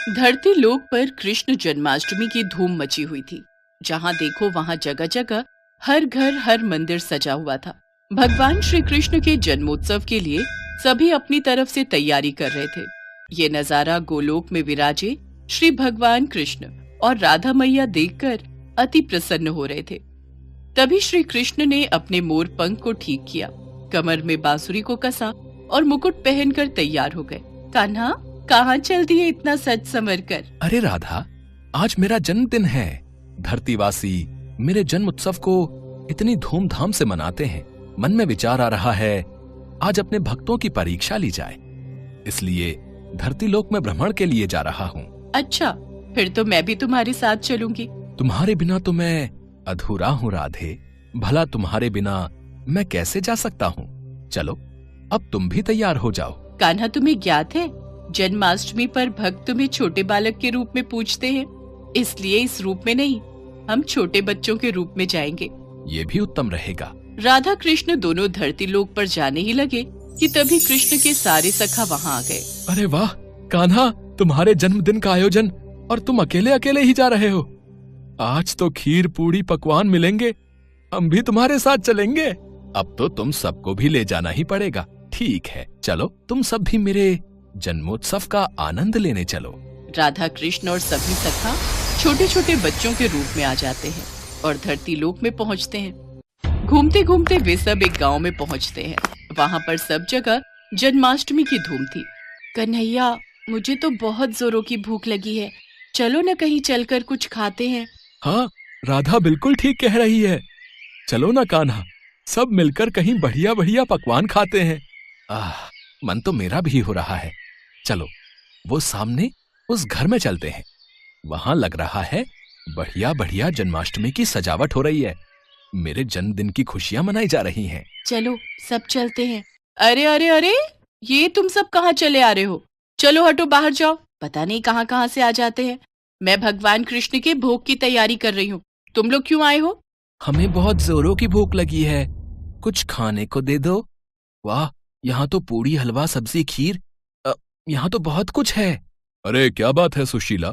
धरती लोक पर कृष्ण जन्माष्टमी की धूम मची हुई थी। जहाँ देखो वहाँ जगह जगह हर घर हर मंदिर सजा हुआ था। भगवान श्री कृष्ण के जन्मोत्सव के लिए सभी अपनी तरफ से तैयारी कर रहे थे। ये नजारा गोलोक में विराजे श्री भगवान कृष्ण और राधा मैया देखकर अति प्रसन्न हो रहे थे। तभी श्री कृष्ण ने अपने मोर पंख को ठीक किया, कमर में बांसुरी को कसा और मुकुट पहनकर तैयार हो गए। कान्हा, कहाँ चल दिए इतना सज संवर कर? अरे राधा, आज मेरा जन्मदिन है। धरतीवासी मेरे जन्म उत्सव को इतनी धूमधाम से मनाते हैं। मन में विचार आ रहा है आज अपने भक्तों की परीक्षा ली जाए, इसलिए धरती लोक में भ्रमण के लिए जा रहा हूँ। अच्छा, फिर तो मैं भी तुम्हारे साथ चलूंगी। तुम्हारे बिना तो मैं अधूरा हूँ राधे। भला तुम्हारे बिना मैं कैसे जा सकता हूँ? चलो, अब तुम भी तैयार हो जाओ। कान्हा, तुम्हें ज्ञात है जन्माष्टमी पर भक्त तुम्हें छोटे बालक के रूप में पूजते हैं, इसलिए इस रूप में नहीं, हम छोटे बच्चों के रूप में जाएंगे। ये भी उत्तम रहेगा। राधा कृष्ण दोनों धरती लोक पर जाने ही लगे कि तभी कृष्ण के सारे सखा वहाँ आ गए। अरे वाह कान्हा, तुम्हारे जन्मदिन का आयोजन और तुम अकेले अकेले ही जा रहे हो। आज तो खीर पूड़ी पकवान मिलेंगे, हम भी तुम्हारे साथ चलेंगे। अब तो तुम सबको भी ले जाना ही पड़ेगा। ठीक है, चलो तुम सब भी मेरे जन्मोत्सव का आनंद लेने चलो। राधा कृष्ण और सभी सखा छोटे छोटे बच्चों के रूप में आ जाते हैं और धरती लोक में पहुंचते हैं। घूमते घूमते वे सब एक गांव में पहुंचते हैं। वहां पर सब जगह जन्माष्टमी की धूम थी। कन्हैया, मुझे तो बहुत जोरों की भूख लगी है, चलो न कहीं चलकर कुछ खाते हैं। हाँ, राधा बिल्कुल ठीक कह रही है। चलो ना कान्हा, सब मिलकर कहीं बढ़िया बढ़िया पकवान खाते हैं। मन तो मेरा भी हो रहा है। चलो, वो सामने उस घर में चलते हैं। वहां लग रहा है बढ़िया बढ़िया जन्माष्टमी की सजावट हो रही है। मेरे जन्मदिन की खुशियां मनाई जा रही हैं। चलो, सब चलते हैं। अरे अरे अरे, ये तुम सब कहाँ चले आ रहे हो? चलो हटो, बाहर जाओ। पता नहीं कहाँ कहाँ से आ जाते हैं। मैं भगवान कृष्ण के भोग की तैयारी कर रही हूँ। तुम लोग क्यों आए हो? हमें बहुत जोरों की भूख लगी है, कुछ खाने को दे दो। वाह, यहाँ तो पूड़ी, हलवा, सब्जी, खीर, यहाँ तो बहुत कुछ है। अरे क्या बात है सुशीला,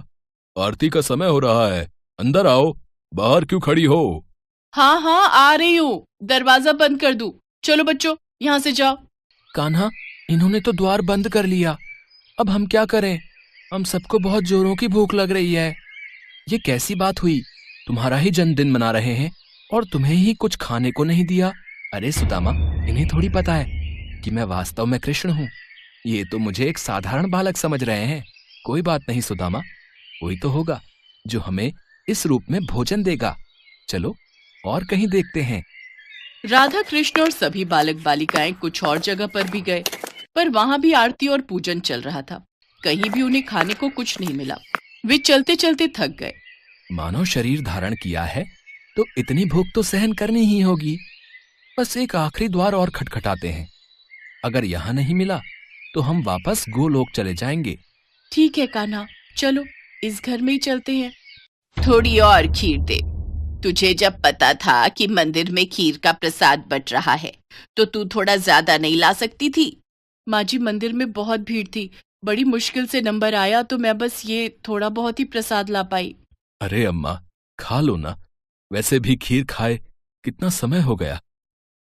आरती का समय हो रहा है, अंदर आओ। बाहर क्यों खड़ी हो? हाँ हाँ, आ रही हूँ। दरवाजा बंद कर दूं? चलो बच्चों, यहाँ से जाओ। कान्हा, इन्होंने तो द्वार बंद कर लिया। अब हम क्या करें? हम सबको बहुत जोरों की भूख लग रही है। ये कैसी बात हुई? तुम्हारा ही जन्मदिन मना रहे हैं और तुम्हें ही कुछ खाने को नहीं दिया। अरे सुदामा, इन्हें थोड़ी पता है कि मैं वास्तव में कृष्ण हूँ। ये तो मुझे एक साधारण बालक समझ रहे हैं। कोई बात नहीं सुदामा, कोई तो होगा जो हमें इस रूप में भोजन देगा। चलो और कहीं देखते हैं। राधा कृष्ण और सभी बालक बालिकाएं कुछ और जगह पर भी गए, पर वहां भी आरती और पूजन चल रहा था। कहीं भी उन्हें खाने को कुछ नहीं मिला। वे चलते चलते थक गए। मानव शरीर धारण किया है तो इतनी भूख तो सहन करनी ही होगी। बस एक आखिरी द्वार और खटखटाते हैं। अगर यहाँ नहीं मिला तो हम वापस गोलोक चले जाएंगे। ठीक है कान्हा, चलो इस घर में ही चलते हैं। थोड़ी और खीर दे। तुझे जब पता था कि मंदिर में खीर का प्रसाद बट रहा है तो तू थोड़ा ज्यादा नहीं ला सकती थी? माँ जी, मंदिर में बहुत भीड़ थी, बड़ी मुश्किल से नंबर आया तो मैं बस ये थोड़ा बहुत ही प्रसाद ला पाई। अरे अम्मा, खा लो ना। वैसे भी खीर खाए कितना समय हो गया।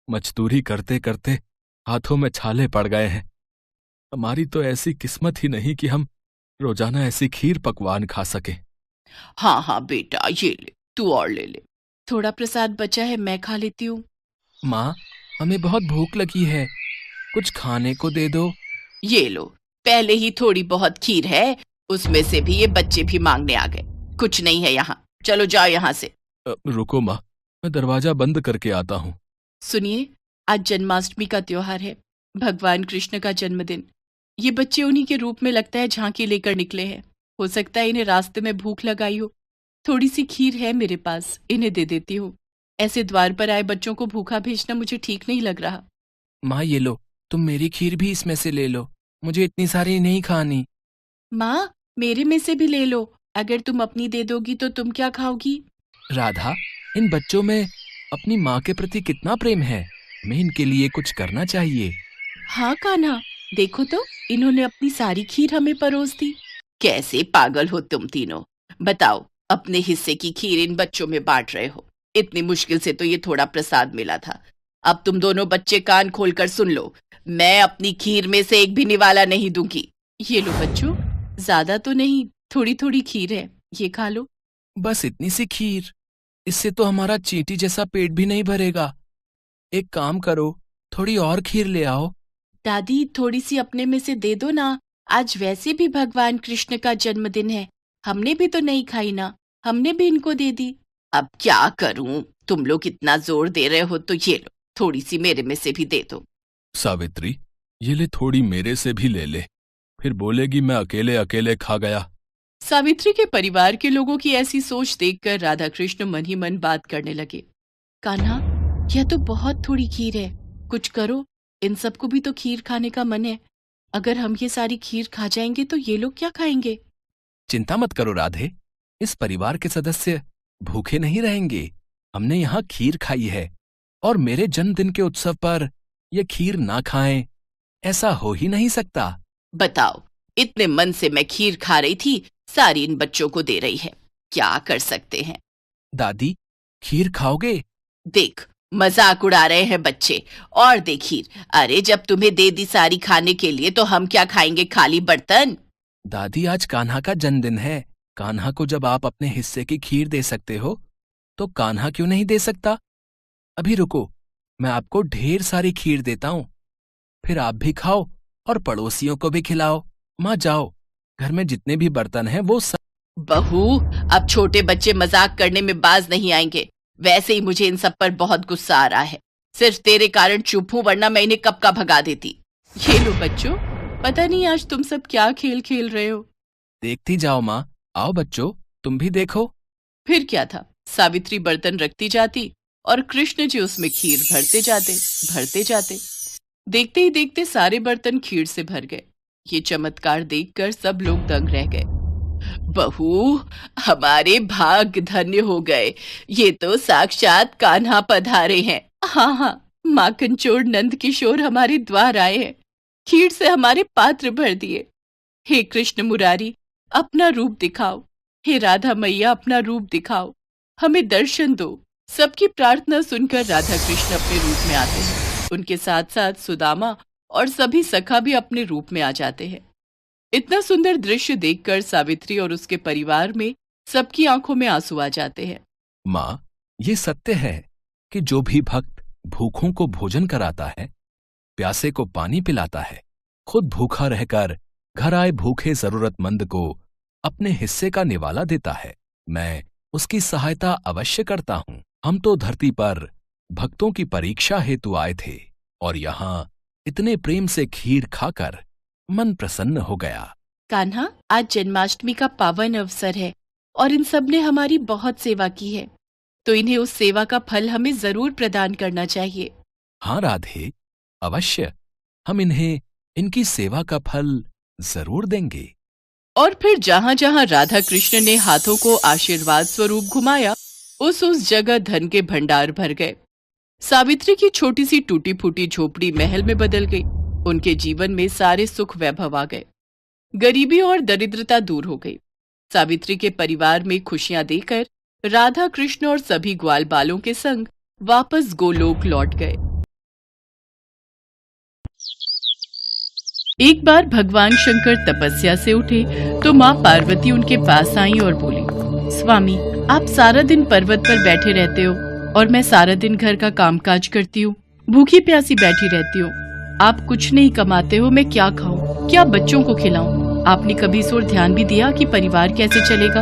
मजदूरी करते करते हाथों में छाले पड़ गए हैं। हमारी तो ऐसी किस्मत ही नहीं कि हम रोजाना ऐसी खीर पकवान खा सके। हाँ हाँ बेटा, ये ले, तू और ले ले। थोड़ा प्रसाद बचा है, मैं खा लेती हूँ। माँ, हमें बहुत भूख लगी है, कुछ खाने को दे दो। ये लो, पहले ही थोड़ी बहुत खीर है, उसमें से भी ये बच्चे भी मांगने आ गए। कुछ नहीं है यहाँ, चलो जाओ यहाँ से। रुको माँ, मैं दरवाजा बंद करके आता हूँ। सुनिए, आज जन्माष्टमी का त्योहार है, भगवान कृष्ण का जन्मदिन। ये बच्चे उन्हीं के रूप में लगता है झांकी लेकर निकले हैं। हो सकता है इन्हें रास्ते में भूख लगाई हो। थोड़ी सी खीर है मेरे पास, इन्हें दे देती हूँ। ऐसे द्वार पर आए बच्चों को भूखा भेजना मुझे ठीक नहीं लग रहा। माँ ये लो, तुम मेरी खीर भी इसमें से ले लो, मुझे इतनी सारी नहीं खानी। माँ, मेरे में से भी ले लो। अगर तुम अपनी दे दोगी तो तुम क्या खाओगी? राधा, इन बच्चों में अपनी माँ के प्रति कितना प्रेम है, हमें इनके लिए कुछ करना चाहिए। हाँ कान्हा, देखो तो इन्होंने अपनी सारी खीर हमें परोस दी। कैसे पागल हो तुम तीनों। बताओ, अपने हिस्से की खीर इन बच्चों में बांट रहे हो। इतनी मुश्किल से तो ये थोड़ा प्रसाद मिला था। अब तुम दोनों बच्चे कान खोलकर सुन लो, मैं अपनी खीर में से एक भी निवाला नहीं दूंगी। ये लो बच्चों, ज्यादा तो नहीं, थोड़ी थोड़ी खीर है, ये खा लो। बस इतनी सी खीर? इससे तो हमारा चींटी जैसा पेट भी नहीं भरेगा। एक काम करो, थोड़ी और खीर ले आओ। दादी, थोड़ी सी अपने में से दे दो ना। आज वैसे भी भगवान कृष्ण का जन्मदिन है, हमने भी तो नहीं खाई ना, हमने भी इनको दे दी। अब क्या करूं, तुम लोग इतना जोर दे रहे हो तो ये लो, थोड़ी सी मेरे में से भी दे दो। सावित्री, ये ले, थोड़ी मेरे से भी ले ले, फिर बोलेगी मैं अकेले अकेले खा गया। सावित्री के परिवार के लोगों की ऐसी सोच देखकर राधा कृष्ण मन ही मन बात करने लगे। कान्हा, यह तो बहुत थोड़ी खीर है, कुछ करो, इन सबको भी तो खीर खाने का मन है। अगर हम ये सारी खीर खा जाएंगे तो ये लोग क्या खाएंगे? चिंता मत करो राधे, इस परिवार के सदस्य भूखे नहीं रहेंगे। हमने यहाँ खीर खाई है, और मेरे जन्मदिन के उत्सव पर ये खीर ना खाएं, ऐसा हो ही नहीं सकता। बताओ, इतने मन से मैं खीर खा रही थी, सारी इन बच्चों को दे रही है, क्या कर सकते हैं? दादी, खीर खाओगे? देख, मजाक उड़ा रहे हैं बच्चे। और दे खीर। अरे जब तुम्हें दे दी सारी खाने के लिए तो हम क्या खाएंगे, खाली बर्तन? दादी, आज कान्हा का जन्मदिन है। कान्हा को जब आप अपने हिस्से की खीर दे सकते हो, तो कान्हा क्यों नहीं दे सकता? अभी रुको, मैं आपको ढेर सारी खीर देता हूं, फिर आप भी खाओ और पड़ोसियों को भी खिलाओ। माँ जाओ, घर में जितने भी बर्तन हैं वो सब। बहू, अब छोटे बच्चे मजाक करने में बाज नहीं आएंगे। वैसे ही मुझे इन सब पर बहुत गुस्सा आ रहा है। सिर्फ तेरे कारण चुप हूं, वरना मैं इन्हें कब का भगा देती। ये लो बच्चों, पता नहीं आज तुम सब क्या खेल खेल रहे हो। देखती जाओ माँ, आओ बच्चों, तुम भी देखो। फिर क्या था, सावित्री बर्तन रखती जाती और कृष्ण जी उसमें खीर भरते जाते। देखते ही देखते सारे बर्तन खीर से भर गए। ये चमत्कार देखकर सब लोग दंग रह गए। बहू, हमारे भाग धन्य हो गए, ये तो साक्षात कान्हा पधारे हैं। हाँ, माखन चोर नंद किशोर हमारे द्वार आए हैं, खीर से हमारे पात्र भर दिए। हे कृष्ण मुरारी, अपना रूप दिखाओ। हे राधा मैया, अपना रूप दिखाओ, हमें दर्शन दो। सबकी प्रार्थना सुनकर राधा कृष्ण अपने रूप में आते हैं। उनके साथ साथ सुदामा और सभी सखा भी अपने रूप में आ जाते हैं। इतना सुंदर दृश्य देखकर सावित्री और उसके परिवार में सबकी आंखों में आंसू आ जाते हैं। माँ, ये सत्य है कि जो भी भक्त भूखों को भोजन कराता है, प्यासे को पानी पिलाता है, खुद भूखा रहकर घर आए भूखे जरूरतमंद को अपने हिस्से का निवाला देता है, मैं उसकी सहायता अवश्य करता हूँ। हम तो धरती पर भक्तों की परीक्षा हेतु आए थे, और यहाँ इतने प्रेम से खीर खाकर मन प्रसन्न हो गया। कान्हा, आज जन्माष्टमी का पावन अवसर है और इन सब ने हमारी बहुत सेवा की है, तो इन्हें उस सेवा का फल हमें जरूर प्रदान करना चाहिए। हाँ राधे, अवश्य, हम इन्हें इनकी सेवा का फल जरूर देंगे। और फिर जहाँ जहाँ राधा कृष्ण ने हाथों को आशीर्वाद स्वरूप घुमाया, उस जगह धन के भंडार भर गए। सावित्री की छोटी सी टूटी फूटी झोपड़ी महल में बदल गई। उनके जीवन में सारे सुख वैभव आ गए, गरीबी और दरिद्रता दूर हो गई। सावित्री के परिवार में खुशियां देकर राधा कृष्ण और सभी ग्वाल बालों के संग वापस गोलोक लौट गए। एक बार भगवान शंकर तपस्या से उठे तो माँ पार्वती उनके पास आई और बोली, स्वामी, आप सारा दिन पर्वत पर बैठे रहते हो और मैं सारा दिन घर का कामकाज करती हूँ, भूखी प्यासी बैठी रहती हूँ। आप कुछ नहीं कमाते हो, मैं क्या खाऊं, क्या बच्चों को खिलाऊं? आपने कभी इस ओर ध्यान भी दिया कि परिवार कैसे चलेगा?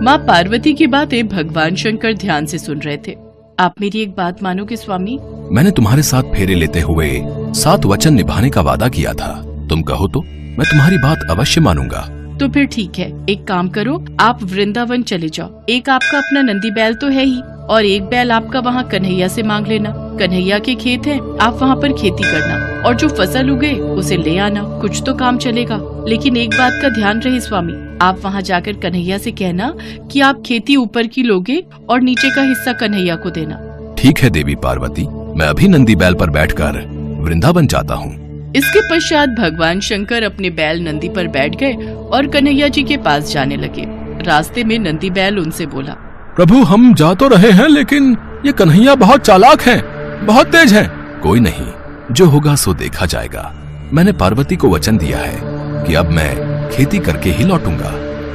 माँ पार्वती की बातें भगवान शंकर ध्यान से सुन रहे थे। आप मेरी एक बात मानोगे स्वामी? मैंने तुम्हारे साथ फेरे लेते हुए 7 वचन निभाने का वादा किया था। तुम कहो तो मैं तुम्हारी बात अवश्य मानूंगा। तो फिर ठीक है, एक काम करो, आप वृंदावन चले जाओ। एक आपका अपना नंदी बैल तो है ही, और एक बैल आपका वहाँ कन्हैया से मांग लेना। कन्हैया के खेत हैं, आप वहाँ पर खेती करना और जो फसल उगे उसे ले आना, कुछ तो काम चलेगा। लेकिन एक बात का ध्यान रहे स्वामी, आप वहाँ जाकर कन्हैया से कहना कि आप खेती ऊपर की लोगे और नीचे का हिस्सा कन्हैया को देना। ठीक है देवी पार्वती, मैं अभी नंदी बैल पर बैठकर वृंदावन जाता हूँ। इसके पश्चात भगवान शंकर अपने बैल नंदी पर बैठ गए और कन्हैया जी के पास जाने लगे। रास्ते में नंदी बैल उनसे बोला, प्रभु हम जा तो रहे हैं, लेकिन ये कन्हैया बहुत चालाक है, बहुत तेज है। कोई नहीं, जो होगा सो देखा जाएगा। मैंने पार्वती को वचन दिया है कि अब मैं खेती करके ही लौटूंगा।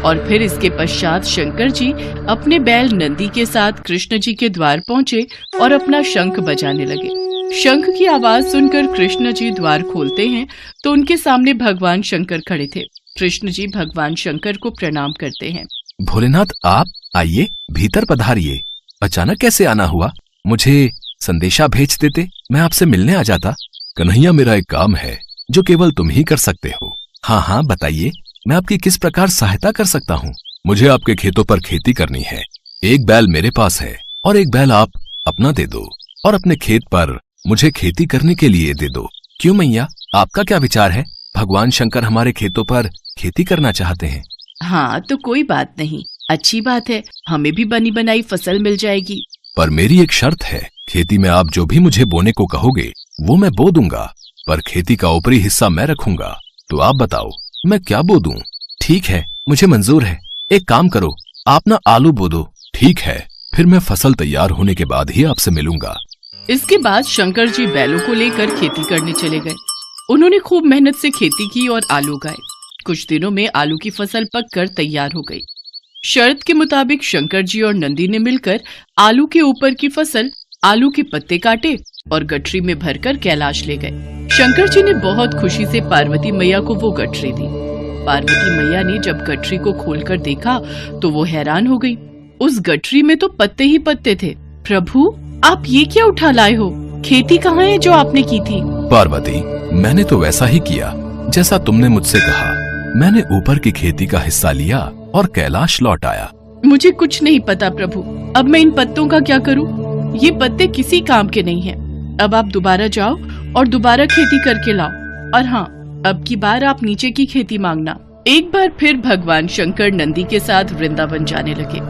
और फिर इसके पश्चात शंकर जी अपने बैल नंदी के साथ कृष्ण जी के द्वार पहुँचे और अपना शंख बजाने लगे। शंख की आवाज सुनकर कृष्ण जी द्वार खोलते हैं तो उनके सामने भगवान शंकर खड़े थे। कृष्ण जी भगवान शंकर को प्रणाम करते हैं। भोलेनाथ आप आइए, भीतर पधारिए। अचानक कैसे आना हुआ? मुझे संदेशा भेज देते, मैं आपसे मिलने आ जाता। कन्हैया मेरा एक काम है जो केवल तुम ही कर सकते हो। हाँ हाँ बताइए, मैं आपकी किस प्रकार सहायता कर सकता हूँ? मुझे आपके खेतों पर खेती करनी है। एक बैल मेरे पास है और एक बैल आप अपना दे दो और अपने खेत पर मुझे खेती करने के लिए दे दो। क्यों मैया, आपका क्या विचार है? भगवान शंकर हमारे खेतों पर खेती करना चाहते हैं। हाँ तो कोई बात नहीं, अच्छी बात है, हमें भी बनी बनाई फसल मिल जाएगी। पर मेरी एक शर्त है, खेती में आप जो भी मुझे बोने को कहोगे वो मैं बो दूंगा, पर खेती का ऊपरी हिस्सा मैं रखूंगा। तो आप बताओ मैं क्या बो दूं? ठीक है, मुझे मंजूर है। एक काम करो, आप ना आलू बो दो। ठीक है, फिर मैं फसल तैयार होने के बाद ही आपसे मिलूंगा। इसके बाद शंकर जी बैलों को लेकर खेती करने चले गए। उन्होंने खूब मेहनत से खेती की और आलू उगाए। कुछ दिनों में आलू की फसल पककर तैयार हो गई। शर्त के मुताबिक शंकर जी और नंदी ने मिलकर आलू के ऊपर की फसल, आलू के पत्ते काटे और गठरी में भरकर कैलाश ले गए। शंकर जी ने बहुत खुशी से पार्वती मैया को वो गठरी दी। पार्वती मैया ने जब गठरी को खोलकर देखा तो वो हैरान हो गई। उस गठरी में तो पत्ते ही पत्ते थे। प्रभु, आप ये क्या उठा लाए हो? खेती कहाँ है जो आपने की थी? पार्वती, मैंने तो वैसा ही किया जैसा तुमने मुझसे कहा। मैंने ऊपर की खेती का हिस्सा लिया और कैलाश लौट आया। मुझे कुछ नहीं पता प्रभु, अब मैं इन पत्तों का क्या करूं? ये पत्ते किसी काम के नहीं हैं। अब आप दोबारा जाओ और दोबारा खेती करके लाओ। और हाँ, अब की बार आप नीचे की खेती मांगना। एक बार फिर भगवान शंकर नंदी के साथ वृंदावन जाने लगे।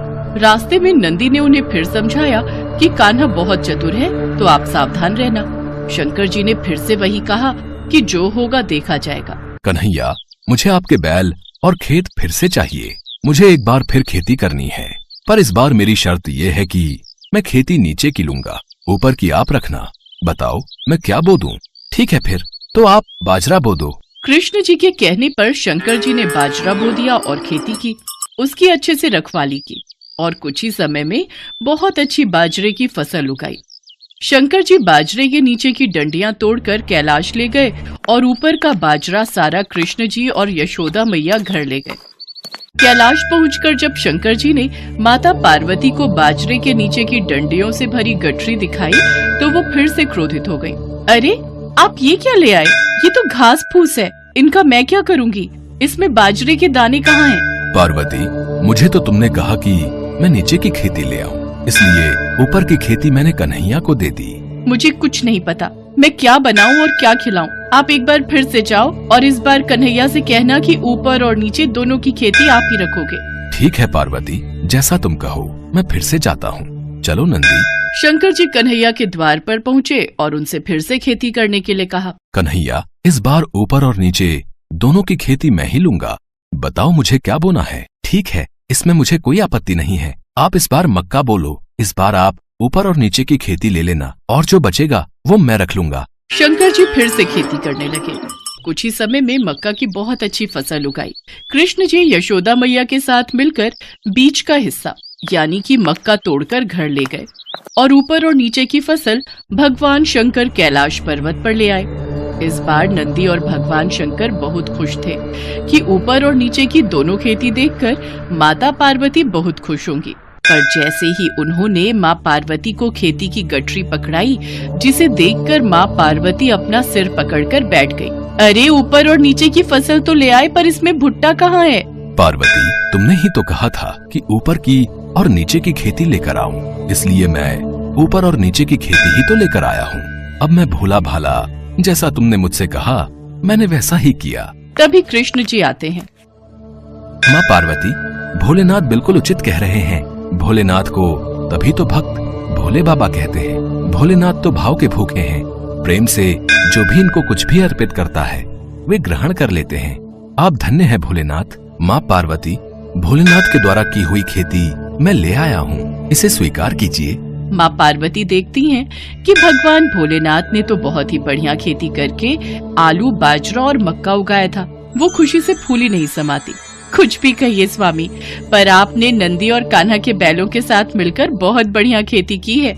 रास्ते में नंदी ने उन्हें फिर समझाया कि कान्हा बहुत चतुर है, तो आप सावधान रहना। शंकर जी ने फिर से वही कहा कि जो होगा देखा जाएगा। कन्हैया, मुझे आपके बैल और खेत फिर से चाहिए। मुझे एक बार फिर खेती करनी है, पर इस बार मेरी शर्त यह है कि मैं खेती नीचे की लूंगा, ऊपर की आप रखना। बताओ मैं क्या बो दूं? ठीक है, फिर तो आप बाजरा बो दो। कृष्ण जी के कहने पर शंकर जी ने बाजरा बो दिया और खेती की। उसकी अच्छे से रखवाली की और कुछ ही समय में बहुत अच्छी बाजरे की फसल उगाई। शंकर जी बाजरे के नीचे की डंडियां तोड़कर कैलाश ले गए और ऊपर का बाजरा सारा कृष्ण जी और यशोदा मैया घर ले गए। कैलाश पहुंचकर जब शंकर जी ने माता पार्वती को बाजरे के नीचे की डंडियों से भरी गठरी दिखाई तो वो फिर से क्रोधित हो गई। अरे, आप ये क्या ले आए? ये तो घास फूस है, इनका मैं क्या करूंगी? इसमें बाजरे के दाने कहाँ हैं? पार्वती, मुझे तो तुमने कहा कि मैं नीचे की खेती ले आऊं, इसलिए ऊपर की खेती मैंने कन्हैया को दे दी। मुझे कुछ नहीं पता, मैं क्या बनाऊं और क्या खिलाऊं। आप एक बार फिर से जाओ और इस बार कन्हैया से कहना कि ऊपर और नीचे दोनों की खेती आप ही रखोगे। ठीक है पार्वती, जैसा तुम कहो, मैं फिर से जाता हूँ। चलो नंदी। शंकर जी कन्हैया के द्वार पर पहुँचे और उनसे फिर से खेती करने के लिए कहा। कन्हैया, इस बार ऊपर और नीचे दोनों की खेती मैं ही लूंगा। बताओ मुझे क्या बोना है? ठीक है, इसमें मुझे कोई आपत्ति नहीं है। आप इस बार मक्का बोलो। इस बार आप ऊपर और नीचे की खेती ले लेना और जो बचेगा वो मैं रख लूंगा। शंकर जी फिर से खेती करने लगे। कुछ ही समय में मक्का की बहुत अच्छी फसल उगाई। कृष्ण जी यशोदा मैया के साथ मिलकर बीच का हिस्सा यानी कि मक्का तोड़कर घर ले गए और ऊपर और नीचे की फसल भगवान शंकर कैलाश पर्वत पर ले आए। इस बार नंदी और भगवान शंकर बहुत खुश थे कि ऊपर और नीचे की दोनों खेती देखकर माता पार्वती बहुत खुश होंगी। पर जैसे ही उन्होंने माँ पार्वती को खेती की गठरी पकड़ाई, जिसे देखकर माँ पार्वती अपना सिर पकड़कर बैठ गई। अरे, ऊपर और नीचे की फसल तो ले आए, पर इसमें भुट्टा कहाँ है? पार्वती, तुमने ही तो कहा था कि ऊपर की और नीचे की खेती लेकर आऊं, इसलिए मैं ऊपर और नीचे की खेती ही तो लेकर आया हूँ। अब मैं भोला भाला, जैसा तुमने मुझसे कहा मैंने वैसा ही किया। तभी कृष्ण जी आते हैं। माँ पार्वती, भोलेनाथ बिल्कुल उचित कह रहे हैं। भोलेनाथ को तभी तो भक्त भोले बाबा कहते हैं। भोलेनाथ तो भाव के भूखे हैं। प्रेम से जो भी इनको कुछ भी अर्पित करता है वे ग्रहण कर लेते हैं। आप धन्य हैं भोलेनाथ। माँ पार्वती, भोलेनाथ के द्वारा की हुई खेती मैं ले आया हूँ, इसे स्वीकार कीजिए। माँ पार्वती देखती हैं कि भगवान भोलेनाथ ने तो बहुत ही बढ़िया खेती करके आलू, बाजरा और मक्का उगाया था। वो खुशी से फूली नहीं समाती। कुछ भी कहिए स्वामी, पर आपने नंदी और कान्हा के बैलों के साथ मिलकर बहुत बढ़िया खेती की है।